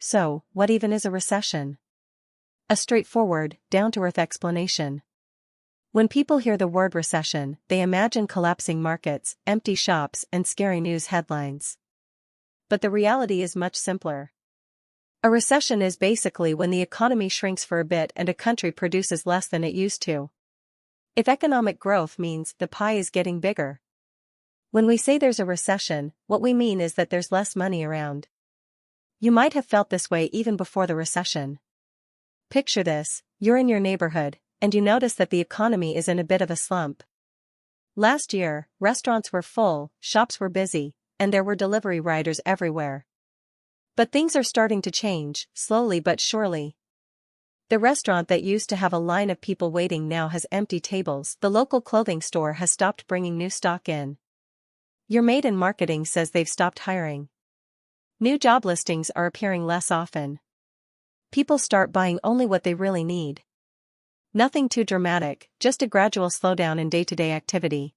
So, what even is a recession? A straightforward, down-to-earth explanation. When people hear the word recession, they imagine collapsing markets, empty shops, and scary news headlines. But the reality is much simpler. A recession is basically when the economy shrinks for a bit and a country produces less than it used to. If economic growth means the pie is getting bigger. When we say there's a recession, what we mean is that there's less money around. You might have felt this way even before the recession. Picture this: you're in your neighborhood, and you notice that the economy is in a bit of a slump. Last year, restaurants were full, shops were busy, and there were delivery riders everywhere. But things are starting to change, slowly but surely. The restaurant that used to have a line of people waiting now has empty tables. The local clothing store has stopped bringing new stock in. Your maid in marketing says they've stopped hiring. New job listings are appearing less often. People start buying only what they really need. Nothing too dramatic, just a gradual slowdown in day-to-day activity.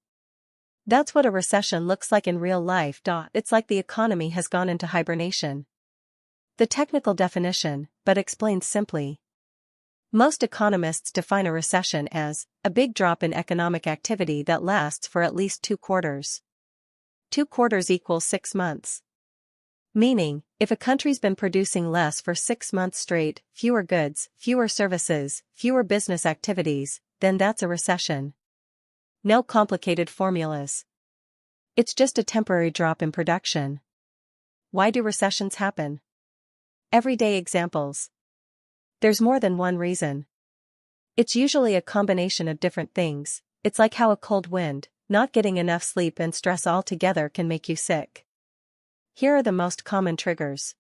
That's what a recession looks like in real life. It's like the economy has gone into hibernation. The technical definition, but explained simply. Most economists define a recession as a big drop in economic activity that lasts for at least 2 quarters. 2 quarters equals 6 months. Meaning, if a country's been producing less for 6 months straight, fewer goods, fewer services, fewer business activities, then that's a recession. No complicated formulas. It's just a temporary drop in production. Why do recessions happen? Everyday examples. There's more than one reason. It's usually a combination of different things. It's like how a cold wind, not getting enough sleep, and stress all together can make you sick. Here are the most common triggers.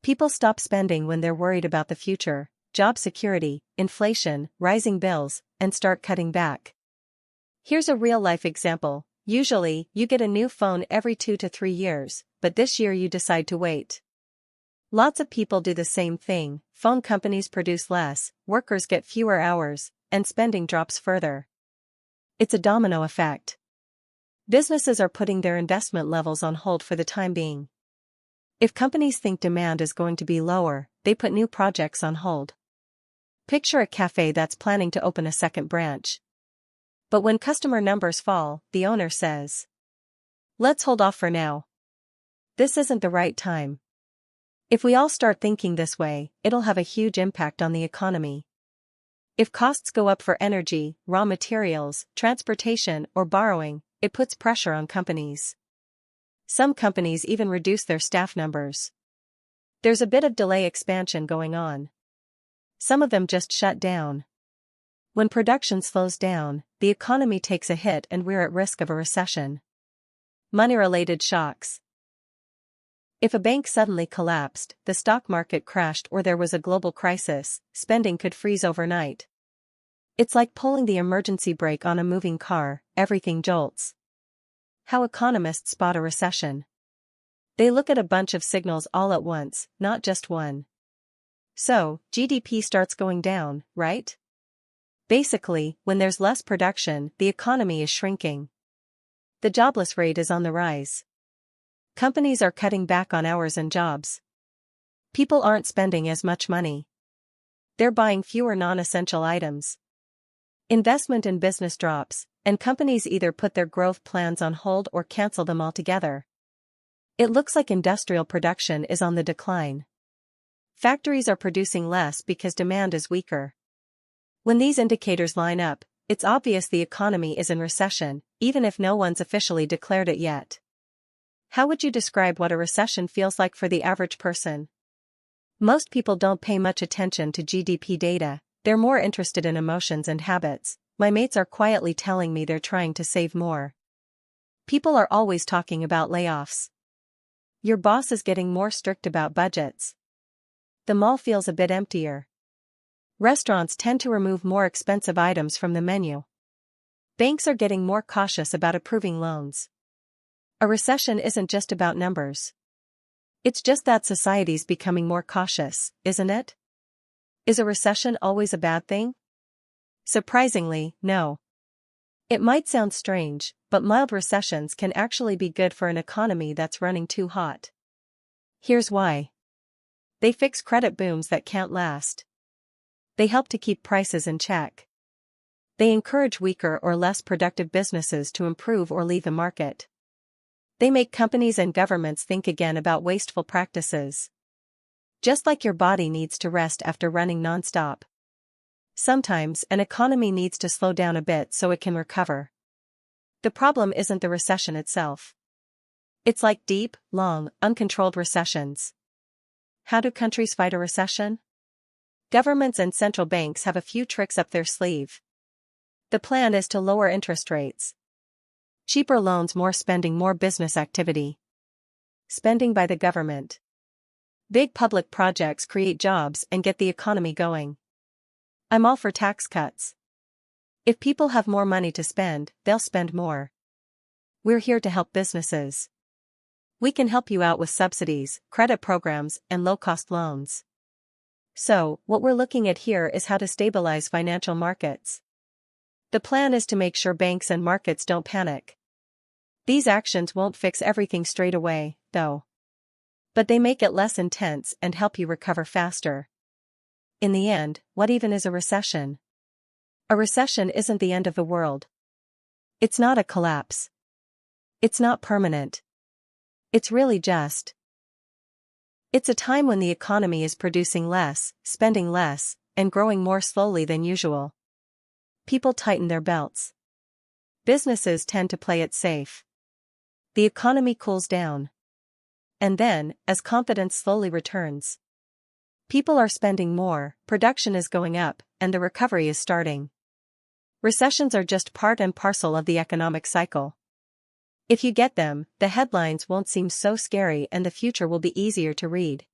People stop spending when they're worried about the future, job security, inflation, rising bills, and start cutting back. Here's a real-life example. Usually, you get a new phone every 2 to 3 years, but this year you decide to wait. Lots of people do the same thing. Phone companies produce less, workers get fewer hours, and spending drops further. It's a domino effect. Businesses are putting their investment levels on hold for the time being. If companies think demand is going to be lower, they put new projects on hold. Picture a cafe that's planning to open a second branch. But when customer numbers fall, the owner says, "Let's hold off for now. This isn't the right time." If we all start thinking this way, it'll have a huge impact on the economy. If costs go up for energy, raw materials, transportation, or borrowing, it puts pressure on companies. Some companies even reduce their staff numbers. There's a bit of delay expansion going on. Some of them just shut down. When production slows down, the economy takes a hit and we're at risk of a recession. Money-related shocks. If a bank suddenly collapsed, the stock market crashed, or there was a global crisis, spending could freeze overnight. It's like pulling the emergency brake on a moving car, everything jolts. How economists spot a recession. They look at a bunch of signals all at once, not just one. So, GDP starts going down, right? Basically, when there's less production, the economy is shrinking. The jobless rate is on the rise. Companies are cutting back on hours and jobs. People aren't spending as much money. They're buying fewer non-essential items. Investment in business drops, and companies either put their growth plans on hold or cancel them altogether. It looks like industrial production is on the decline. Factories are producing less because demand is weaker. When these indicators line up, it's obvious the economy is in recession, even if no one's officially declared it yet. How would you describe what a recession feels like for the average person? Most people don't pay much attention to GDP data, they're more interested in emotions and habits. My mates are quietly telling me they're trying to save more. People are always talking about layoffs. Your boss is getting more strict about budgets. The mall feels a bit emptier. Restaurants tend to remove more expensive items from the menu. Banks are getting more cautious about approving loans. A recession isn't just about numbers. It's just that society's becoming more cautious, isn't it? Is a recession always a bad thing? Surprisingly, no. It might sound strange, but mild recessions can actually be good for an economy that's running too hot. Here's why. They fix credit booms that can't last. They help to keep prices in check. They encourage weaker or less productive businesses to improve or leave the market. They make companies and governments think again about wasteful practices. Just like your body needs to rest after running nonstop. Sometimes an economy needs to slow down a bit so it can recover. The problem isn't the recession itself. It's like deep, long, uncontrolled recessions. How do countries fight a recession? Governments and central banks have a few tricks up their sleeve. The plan is to lower interest rates. Cheaper loans, more spending, more business activity. Spending by the government. Big public projects create jobs and get the economy going. I'm all for tax cuts. If people have more money to spend, they'll spend more. We're here to help businesses. We can help you out with subsidies, credit programs, and low-cost loans. So, what we're looking at here is how to stabilize financial markets. The plan is to make sure banks and markets don't panic. These actions won't fix everything straight away, though. But they make it less intense and help you recover faster. In the end, what even is a recession? A recession isn't the end of the world. It's not a collapse. It's not permanent. It's really just. It's a time when the economy is producing less, spending less, and growing more slowly than usual. People tighten their belts. Businesses tend to play it safe. The economy cools down. And then, as confidence slowly returns, people are spending more, production is going up, and the recovery is starting. Recessions are just part and parcel of the economic cycle. If you get them, the headlines won't seem so scary and the future will be easier to read.